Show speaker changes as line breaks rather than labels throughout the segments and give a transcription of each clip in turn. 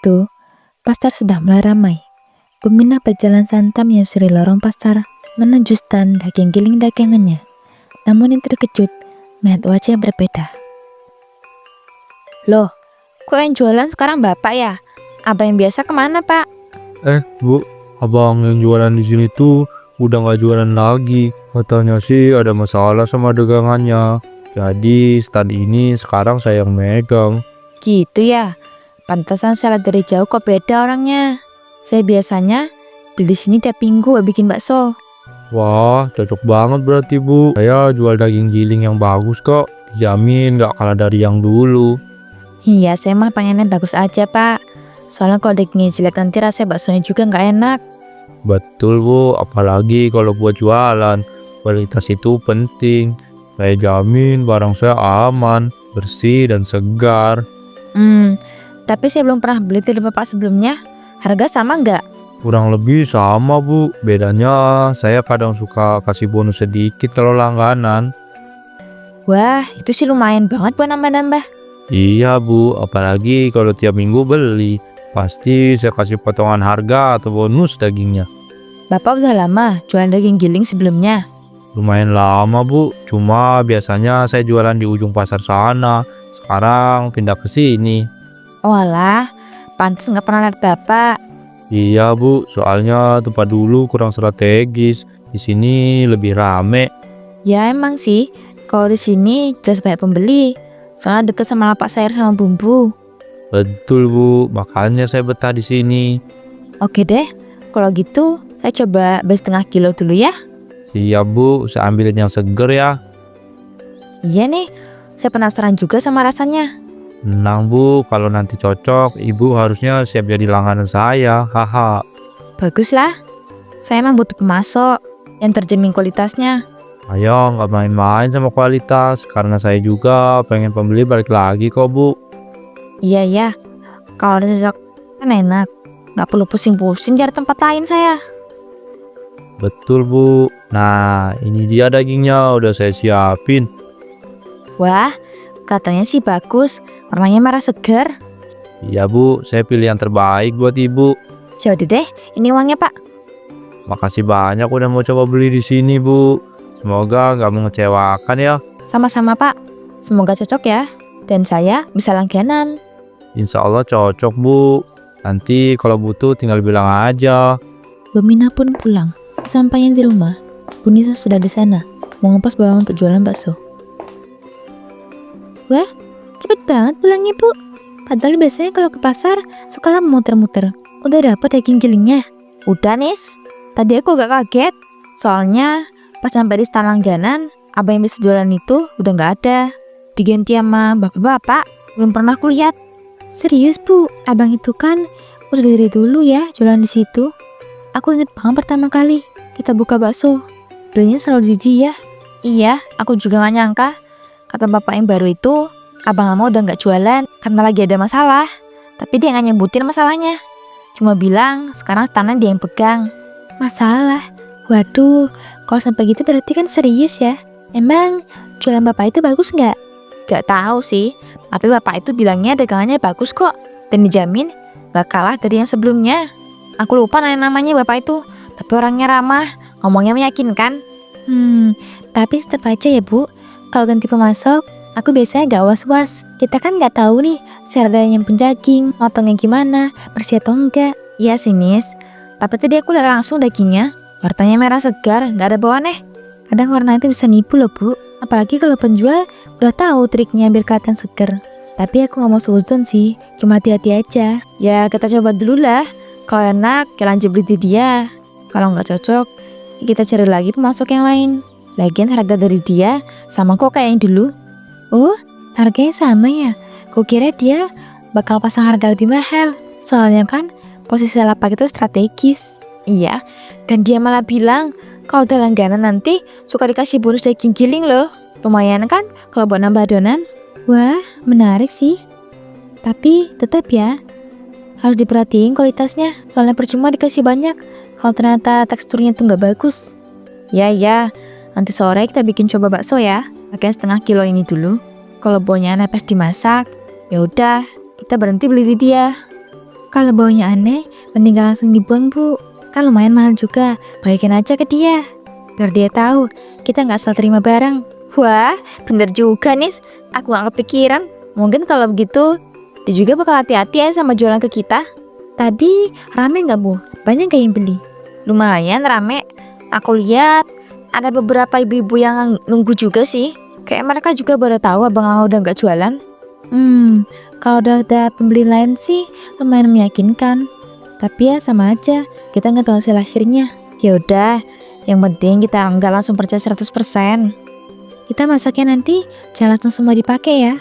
itu, pasar sudah mulai ramai. Peminat berjalan santai menyusuri lorong pasar menuju stand daging giling dagangannya. Namun yang terkejut melihat wajah yang berbeda.
Loh, kok yang jualan sekarang bapak ya? Abang yang biasa kemana pak?
Bu, abang yang jualan di sini tuh udah nggak jualan lagi. Katanya sih ada masalah sama dagangannya. Jadi stand ini sekarang saya yang megang.
Gitu ya, pantasan saya lihat dari jauh kok beda orangnya. Saya biasanya beli sini tiap minggu bikin bakso.
Wah, cocok banget berarti Bu. Saya jual daging giling yang bagus kok. Dijamin nggak kalah dari yang dulu.
Iya, saya mah pengennya bagus aja pak. Soalnya kalau dagingnya jelek nanti rasanya baksonya juga nggak enak.
Betul Bu, apalagi kalau buat jualan. Kualitas itu penting. Saya jamin barang saya aman, bersih dan segar.
Tapi saya belum pernah beli dari bapak sebelumnya. Harga sama nggak?
Kurang lebih sama Bu. Bedanya saya kadang suka kasih bonus sedikit kalau langganan.
Wah, itu sih lumayan banget buat nambah-nambah.
Iya Bu, apalagi kalau tiap minggu beli. Pasti saya kasih potongan harga atau bonus dagingnya.
Bapak udah lama jualan daging giling sebelumnya.
Lumayan lama Bu, cuma biasanya saya jualan di ujung pasar sana. Sekarang pindah ke sini.
Oh alah, pantes nggak pernah lihat bapak.
Iya Bu, soalnya tempat dulu kurang strategis. Di sini lebih rame.
Ya emang sih, kalau di sini jelas banyak pembeli. Soalnya deket sama lapak sayur sama bumbu.
Betul Bu, makanya saya betah di sini.
Oke deh, kalau gitu saya coba beli setengah kilo dulu ya.
Siap Bu, saya ambilin yang seger ya.
Iya nih, saya penasaran juga sama rasanya.
Tenang Bu, kalau nanti cocok, Ibu harusnya siap jadi langganan saya. Haha.
Baguslah, saya emang butuh pemasok yang terjamin kualitasnya.
Ayo nggak main-main sama kualitas, karena saya juga pengen pembeli balik lagi kok Bu.
Iya ya, kalau udah cocok kan enak. Nggak perlu pusing-pusing cari tempat lain saya.
Betul Bu. Nah ini dia dagingnya udah saya siapin.
Wah, katanya sih bagus, warnanya merah segar.
Iya Bu, saya pilih yang terbaik buat Ibu.
Jadi deh, ini uangnya pak.
Makasih banyak udah mau coba beli di sini Bu. Semoga nggak mengecewakan ya.
Sama-sama pak, semoga cocok ya. Dan saya bisa langganan.
Insya Allah cocok Bu. Nanti kalau butuh tinggal bilang aja.
Bumina pun pulang. Sampainya di rumah, Bu Nisa sudah di sana, mau ngepas bawang untuk jualan bakso.
Wah, cepet banget pulangnya bu. Padahal biasanya kalau ke pasar suka lama muter-muter. Udah dapet daging gilingnya? Udah Nis. Tadi aku agak kaget. Soalnya pas sampai di stand langganan, abang yang bisa jualan itu udah nggak ada. Diganti sama bapak-bapak. Belum pernah aku lihat. Serius bu, abang itu kan udah dari dulu ya jualan di situ. Aku inget banget pertama kali kita buka bakso. Belinya selalu di dia. Iya, aku juga gak nyangka. Kata bapak yang baru itu, abang lama udah gak jualan karena lagi ada masalah. Tapi dia gak nyebutin masalahnya. Cuma bilang sekarang standnya dia yang pegang. Masalah? Waduh, kalau sampai gitu berarti kan serius ya. Emang jualan bapak itu bagus gak? Gak tahu sih, tapi bapak itu bilangnya dagangannya bagus kok. Dan dijamin gak kalah dari yang sebelumnya. Aku lupa namanya bapak itu, tapi orangnya ramah, ngomongnya meyakinkan. Tapi tetap aja ya bu, kalau ganti pemasok, aku biasanya gak was-was. Kita kan gak tahu nih, cara yang penjaging, motongnya gimana, bersih atau enggak. Iya sih Nis, tapi tadi aku lihat langsung dagingnya, warnanya merah segar, gak ada bau aneh. Kadang warna itu bisa nipu loh bu, apalagi kalau penjual udah tahu triknya biar kelihatan segar. Tapi aku gak mau seuzon sih, cuma hati-hati aja. Ya kita coba dulu lah. Kalau enak, ya lanjut beli di dia. Kalau nggak cocok, ya kita cari lagi pemasok yang lain. Lagian harga dari dia sama kok kayak yang dulu. Oh, harganya sama ya? Kukira dia bakal pasang harga lebih mahal. Soalnya kan posisi lapak itu strategis. Iya, dan dia malah bilang kalau udah langganan nanti suka dikasih bonus daging giling loh. Lumayan kan kalau buat nambah adonan.
Wah, menarik sih. Tapi tetap ya, harus diperhatiin kualitasnya. Soalnya percuma dikasih banyak kalau ternyata teksturnya tuh nggak bagus.
Ya, nanti sore kita bikin coba bakso ya. Pakai setengah kilo ini dulu. Kalau baunya nepes dimasak, ya udah kita berhenti beli di dia. Kalau baunya aneh, mending gak langsung dibuang bu. Kan lumayan mahal juga, balikin aja ke dia. Biar dia tahu, kita gak asal terima barang. Wah, bener juga Nis. Aku gak kepikiran. Mungkin kalau begitu, dia juga bakal hati-hati ya sama jualan ke kita. Tadi rame gak bu? Banyak gak yang beli? Lumayan rame. Aku lihat ada beberapa ibu-ibu yang nunggu juga sih. Kayak mereka juga baru tahu abang udah gak jualan. Kalau udah ada pembeli lain sih lumayan meyakinkan. Tapi ya sama aja, kita nggak tahu hasil akhirnya. Ya udah, yang penting kita nggak langsung percaya 100%. Kita masaknya nanti jangan langsung semua dipakai ya.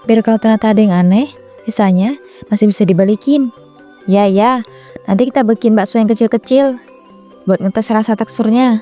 Biar kalau ternyata ada yang aneh, sisanya masih bisa dibalikin. Ya, nanti kita bikin bakso yang kecil-kecil buat ngetes rasa teksturnya.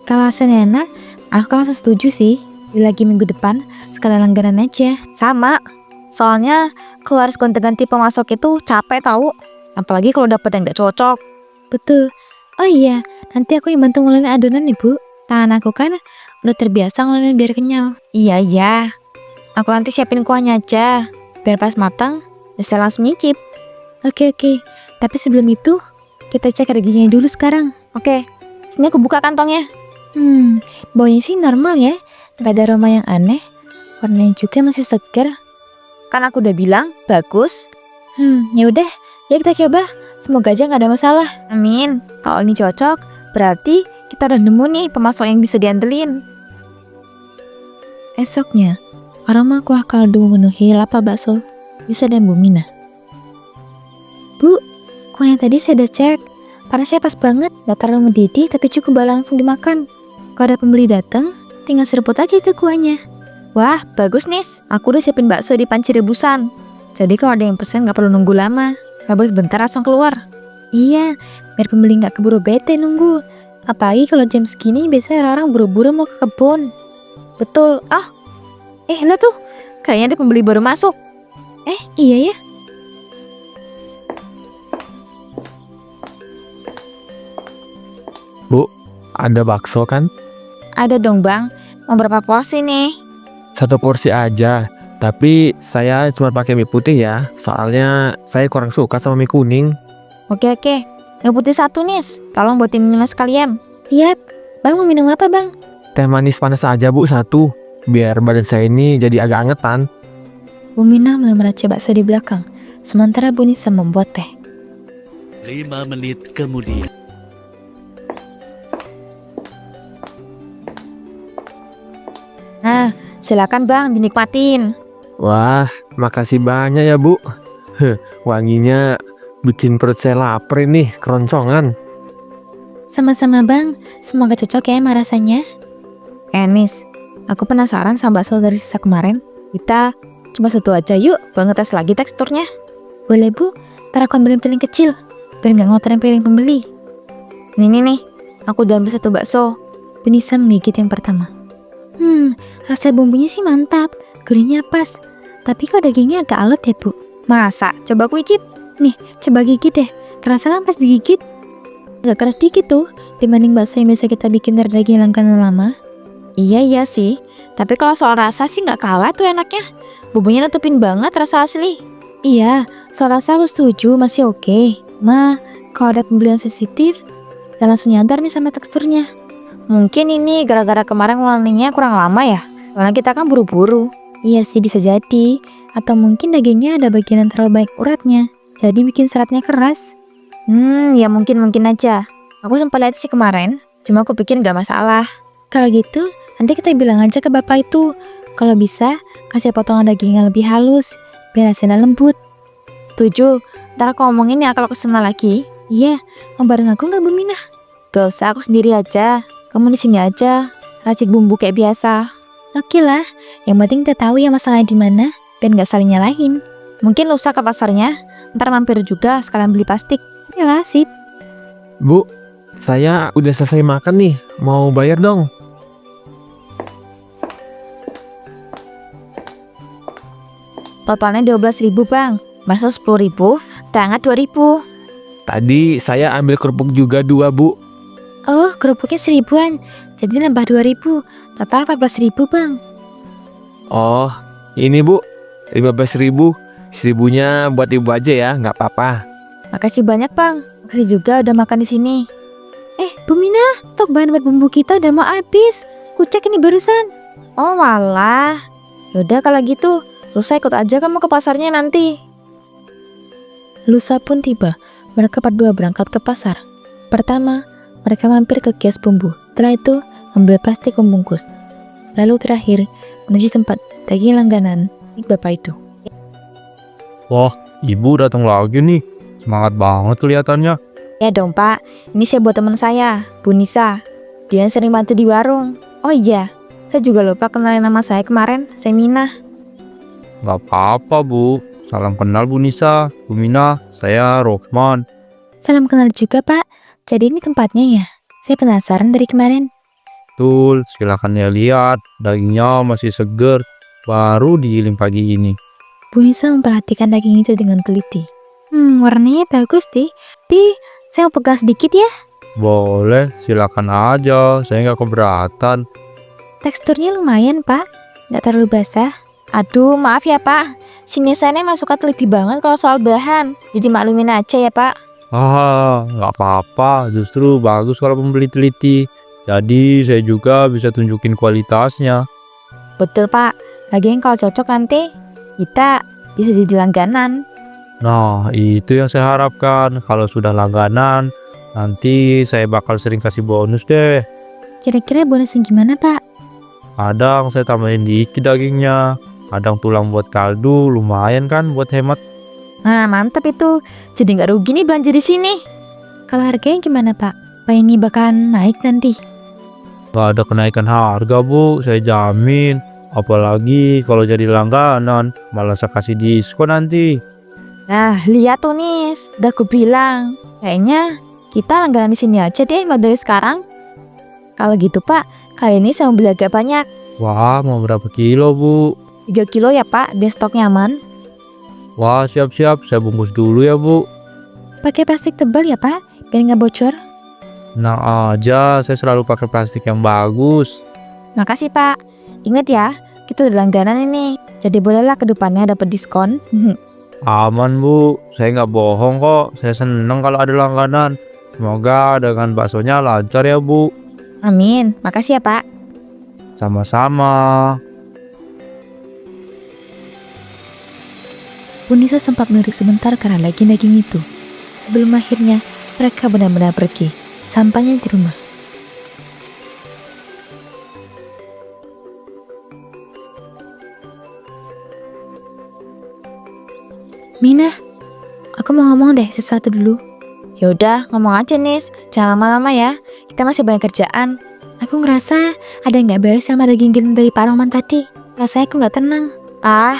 Kalau hasilnya enak, aku langsung setuju sih. Lagi minggu depan, sekalian langganan aja. Sama, soalnya kalau harus gonta-ganti pemasok itu capek tahu. Apalagi kalau dapet yang gak cocok. Betul. Oh iya, nanti aku yang bantu ngulangin adonan nih bu. Tangan aku kan udah terbiasa ngulangin biar kenyal. Iya. Aku nanti siapin kuahnya aja. Biar pas matang, bisa langsung nyicip. Oke. Tapi sebelum itu, kita cek harganya dulu sekarang. Oke, sini aku buka kantongnya. Baunya sih normal ya. Gak ada aroma yang aneh. Warnanya juga masih segar. Kan aku udah bilang, bagus. Ya udah, yuk kita coba. Semoga aja gak ada masalah. Amin. Kalau ini cocok, berarti kita udah nemu nih pemasok yang bisa diandelin. Esoknya, aroma kuah kaldu memenuhi lapak bakso Lisa dan Bu Mina. Bu, kuah yang tadi saya udah cek. Panasnya pas banget, gak terlalu mendidih tapi cukup langsung dimakan. Kalau ada pembeli datang, tinggal seruput aja itu kuahnya. Wah, bagus Nis. Aku udah siapin bakso di panci rebusan. Jadi kalau ada yang pesen gak perlu nunggu lama. Habis bentar langsung keluar. Iya, biar pembeli gak keburu bete nunggu. Apalagi kalau jam segini biasanya orang buru-buru mau ke kebun. Betul. Lihat tuh, kayaknya ada pembeli baru masuk. Iya ya.
Bu, ada bakso kan?
Ada dong bang. Mau berapa porsi nih?
1 porsi aja. Tapi saya cuma pakai mie putih ya. Soalnya saya kurang suka sama mie kuning.
Oke. Yang putih 1 Nis. Tolong buatin minum sekalian. Siap. Bang mau minum apa bang?
Teh manis panas aja bu 1. Biar badan saya ini jadi agak angetan.
Bu Mina mulai meracik bakso di belakang, sementara Bu Nisa membuat teh.
5 menit kemudian.
Nah, silakan bang dinikmatin.
Wah, makasih banyak ya bu. Wanginya bikin perut saya lapar nih, keroncongan.
Sama-sama bang, semoga cocok ya sama rasanya.
Nis, aku penasaran sama bakso dari sisa kemarin. Kita coba satu aja yuk, buat ngetes lagi teksturnya.
Boleh bu, ntar aku ambilin piring kecil, biar gak ngotorin piring pembeli.
Nih, aku udah ambil 1 bakso.
Bu Nisa menggigit yang pertama. Rasa bumbunya sih mantap, gurihnya pas. Tapi kok dagingnya agak alot ya bu?
Masa? Coba aku icip.
Nih, coba gigit deh. Kerasa kan pas digigit? Agak keras dikit tuh, dibanding bakso yang biasa kita bikin dari daging langganan lama.
Iya sih. Tapi kalau soal rasa sih nggak kalah tuh enaknya. Bumbunya nutupin banget rasa asli.
Iya, soal rasa aku setuju, masih oke. Kalau ada pembelian sensitif, jangan langsung nyadar nih sama teksturnya.
Mungkin ini gara-gara kemarin ngulangnya kurang lama ya. Soalnya kita kan buru-buru.
Iya sih bisa jadi. Atau mungkin dagingnya ada bagian yang terlalu baik uratnya, jadi bikin seratnya keras.
Ya mungkin aja. Aku sempat lihat sih kemarin, cuma aku pikir nggak masalah.
Kalau gitu, nanti kita bilang aja ke bapak itu. Kalau bisa, kasih potongan daging yang lebih halus, biar hasilnya lembut.
Setuju. Ntar aku ngomongin ya kalau kesana lagi.
Iya, mau bareng aku nggak Bu Mina?
Gak usah, aku sendiri aja. Kamu di sini aja, racik bumbu kayak biasa.
Oke lah, yang penting kita tahu ya masalahnya di mana, dan nggak saling nyalahin.
Mungkin lusa ke pasarnya, ntar mampir juga sekalian beli plastik.
Yalah, sip.
Bu, saya udah selesai makan nih. Mau bayar dong.
Totalnya 12.000 bang. Bakso 10.000, teh hangat 2.000.
Tadi saya ambil kerupuk juga 2 bu.
Oh, kerupuknya 1.000-an, jadi nambah 2.000, total 14.000 bang.
Oh, ini bu, 15.000.
1000-nya buat ibu aja ya, nggak apa-apa.
Makasih banyak, Bang. Makasih juga udah makan di sini. Bu Mina, stok bahan buat bumbu kita udah mau habis. Kucek ini barusan. Oh walah. Yaudah kalau gitu, lusa ikut aja kamu ke pasarnya nanti.
Lusa pun tiba. Mereka berdua berangkat ke pasar. Pertama, mereka mampir ke kios bumbu. Setelah itu, ambil plastik pembungkus. Lalu terakhir, menuju tempat daging langganan milik bapak itu.
Wah, ibu datang lagi nih. Semangat banget kelihatannya.
Ya dong Pak, ini saya buat teman saya, Bu Nisa. Dia sering bantu di warung. Oh iya, saya juga lupa kenalin nama saya kemarin, saya Mina.
Nggak apa-apa, Bu. Salam kenal Bu Nisa. Bu Mina, saya Rohman.
Salam kenal juga, Pak. Jadi ini tempatnya ya? Saya penasaran dari kemarin.
Betul, silakan ya lihat. Dagingnya masih seger. Baru digiling pagi ini.
Bu Nisa memperhatikan daging itu dengan teliti. Warnanya bagus deh. Tapi saya mau pegang sedikit ya.
Boleh, silakan aja. Saya nggak keberatan.
Teksturnya lumayan, Pak. Nggak terlalu basah.
Aduh, maaf ya Pak. Sini saya emang suka teliti banget kalau soal bahan. Jadi maklumin aja ya Pak.
Nggak apa-apa. Justru bagus kalau pembeli teliti. Jadi saya juga bisa tunjukin kualitasnya.
Betul Pak. Lagian kalau cocok nanti kita bisa jadi langganan.
Nah, itu yang saya harapkan. Kalau sudah langganan, nanti saya bakal sering kasih bonus deh.
Kira-kira bonusnya gimana, Pak?
Kadang saya tambahin dikit dagingnya. Kadang tulang buat kaldu, lumayan kan buat hemat.
Nah mantap itu. Jadi nggak rugi nih belanja di sini.
Kalau harganya gimana, Pak? Pak ini bakalan naik nanti.
Gak ada kenaikan harga, Bu. Saya jamin. Apalagi kalau jadi langganan, malah saya kasih diskon nanti.
Nah lihat tuh Nis, udah aku bilang. Kayaknya kita langganan di sini aja deh mulai dari sekarang. Kalau gitu Pak, kali ini saya mau beli agak banyak.
Wah, mau berapa kilo, Bu?
3 kilo ya Pak, biar stoknya aman.
Wah, siap-siap. Saya bungkus dulu ya, Bu.
Pakai plastik tebal ya, Pak? Biar nggak bocor.
Nah aja, saya selalu pakai plastik yang bagus.
Makasih Pak. Ingat ya, kita udah langganan ini. Jadi bolehlah ke depannya dapat diskon.
Aman, Bu. Saya nggak bohong kok. Saya seneng kalau ada langganan. Semoga dagangan baksonya lancar ya, Bu.
Amin, makasih ya Pak.
Sama-sama.
Bu Nisa sempat melirik sebentar karena daging-daging itu. Sebelum akhirnya mereka benar-benar pergi. Sampainya di rumah. Mina, aku mau ngomong deh sesuatu dulu.
Yaudah, ngomong aja Nis. Jangan lama-lama ya. Kita masih banyak kerjaan.
Aku ngerasa ada yang nggak beres sama daging giling dari Pak Roman tadi. Rasanya aku nggak tenang.
Ah,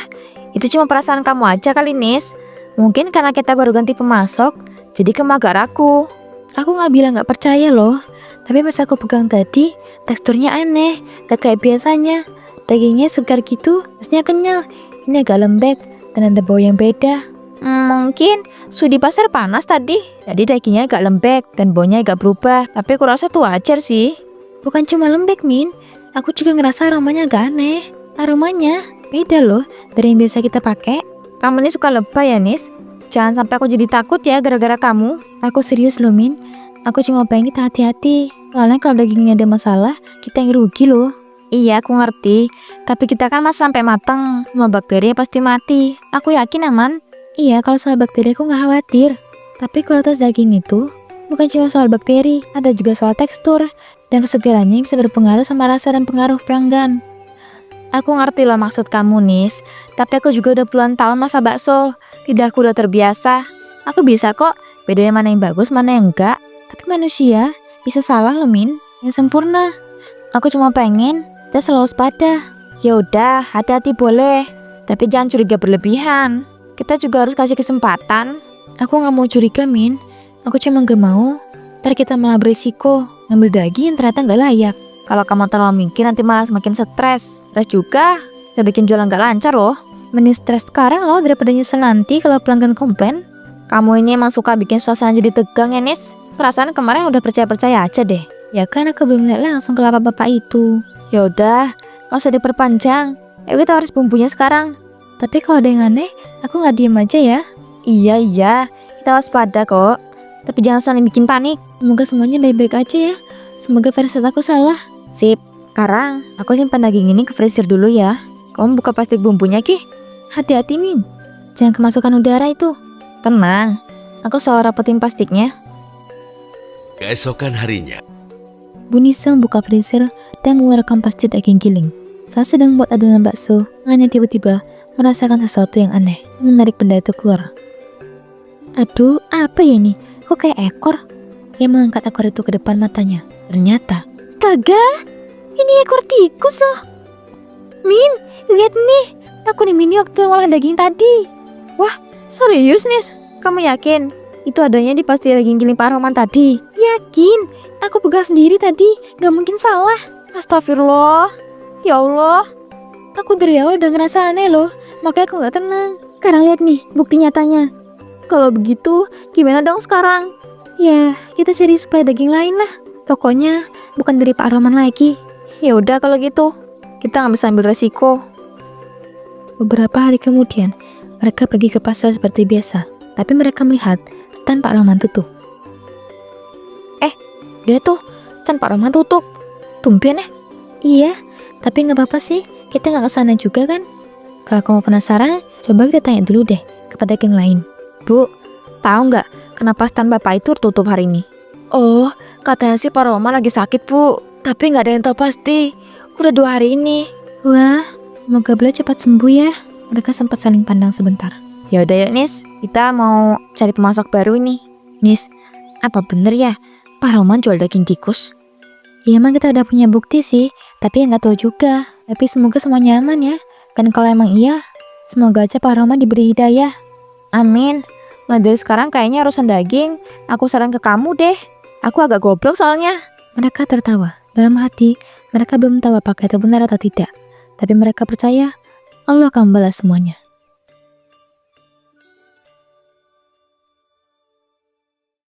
itu cuma perasaan kamu aja kali Nis. Mungkin karena kita baru ganti pemasok, jadi kamu agak ragu.
Aku nggak bilang nggak percaya loh. Tapi pas aku pegang tadi, teksturnya aneh, gak kayak biasanya. Dagingnya segar gitu, rasanya kenyal. Ini agak lembek dan ada bau yang beda.
Mungkin suhu di pasar panas tadi. Jadi dagingnya agak lembek dan baunya agak berubah. Tapi aku rasa tuh wajar sih.
Bukan cuma lembek, Min. Aku juga ngerasa aromanya agak aneh. Aromanya beda loh dari yang biasa kita pakai.
Kamu ini suka lebay ya Nis. Jangan sampai aku jadi takut ya gara-gara kamu.
Aku serius loh, Min. Aku cuma pengen kita hati-hati. Soalnya kalau dagingnya ada masalah, kita yang rugi loh.
Iya aku ngerti. Tapi kita kan masih sampai matang. Semua bakteri pasti mati. Aku yakin aman.
Iya, kalau soal bakteri aku nggak khawatir. Tapi kualitas daging itu bukan cuma soal bakteri, ada juga soal tekstur dan kesegarannya bisa berpengaruh sama rasa dan pengaruh pelanggan.
Aku ngerti loh maksud kamu Nis. Tapi aku juga udah puluhan tahun masak bakso. Lidahku udah terbiasa. Aku bisa kok bedain mana yang bagus mana yang enggak.
Tapi manusia bisa salah loh, Min. Yang sempurna. Aku cuma pengen kita selalu waspada.
Ya udah, hati-hati boleh. Tapi jangan curiga berlebihan. Kita juga harus kasih kesempatan.
Aku gak mau curiga, Min. Aku cuma gak mau ntar kita malah berisiko ngambil daging yang ternyata gak layak.
Kalau kamu terlalu mikir nanti malah semakin stres. Stres juga bisa bikin jualan gak lancar loh.
Mending stres sekarang loh daripada nyesel nanti kalau pelanggan komplain.
Kamu ini emang suka bikin suasana jadi tegang ya Nis. Perasaan kemarin udah percaya-percaya aja deh.
Ya kan aku belum lihat langsung ke lapak bapak itu.
Ya udah, gak usah diperpanjang. Ayo kita harus bumbunya sekarang. Tapi kalau ada yang aneh, aku nggak diem aja ya. Iya, kita waspada kok. Tapi jangan saling bikin panik. Semoga semuanya baik-baik aja ya. Semoga firasat aku salah. Sip, sekarang aku simpan daging ini ke freezer dulu ya. Kamu buka plastik bumbunya, Ki. Hati-hati, Min. Jangan kemasukan udara itu. Tenang, aku selalu rapetin plastiknya.
Keesokan harinya,
Bu Nisa membuka freezer dan mengeluarkan plastik daging giling. Saat sedang buat adonan bakso, Anya tiba-tiba merasakan sesuatu yang aneh, menarik benda itu keluar. Aduh, apa ya ini? Kok kayak ekor? Ia mengangkat ekor itu ke depan matanya. Ternyata,
Astaga, ini ekor tikus loh. Min, lihat nih. Aku nih Mini waktu ngolah daging tadi. Wah, serius Nis? Kamu yakin? Itu adanya di pasti daging giling Pak Roman tadi? Yakin, aku pegang sendiri tadi. Gak mungkin salah. Astagfirullah. Ya Allah, aku dari awal udah ngerasa aneh loh. Makanya aku gak tenang. Sekarang lihat nih bukti nyatanya. Kalau begitu, gimana dong sekarang? Ya, kita cari suplai daging lain lah. Pokoknya bukan dari Pak Roman lagi. Ya udah kalau gitu, kita nggak bisa ambil resiko.
beberapa hari kemudian, mereka pergi ke pasar seperti biasa. Tapi mereka melihat stand Pak Rahman tutup.
Dia tuh, stand Pak Roman tutup. Tumben ya?
Iya, tapi nggak apa-apa sih. Kita nggak kesana juga kan? Kalau kamu penasaran, coba kita tanya dulu deh kepada geng lain.
Bu, tahu nggak kenapa stand Bapak itu tutup hari ini? Oh, katanya sih Pak Roman lagi sakit, Bu. Tapi nggak ada yang tahu pasti. Udah 2 hari ini.
Wah, semoga beliau cepat sembuh ya. Mereka sempat saling pandang sebentar.
Ya udah yuk Nis, kita mau cari pemasak baru nih. Nis, apa bener ya Pak Roman jual daging tikus?
Ya emang kita udah punya bukti sih, tapi ya nggak tahu juga. Tapi semoga semuanya aman ya. Dan kalau emang iya, semoga aja Pak Rahman diberi hidayah.
Amin. Mulai dari sekarang kayaknya urusan daging, aku saran ke kamu deh. Aku agak goblok soalnya.
Mereka tertawa. Dalam hati, mereka belum tahu apakah itu benar atau tidak. Tapi mereka percaya Allah akan membalas semuanya.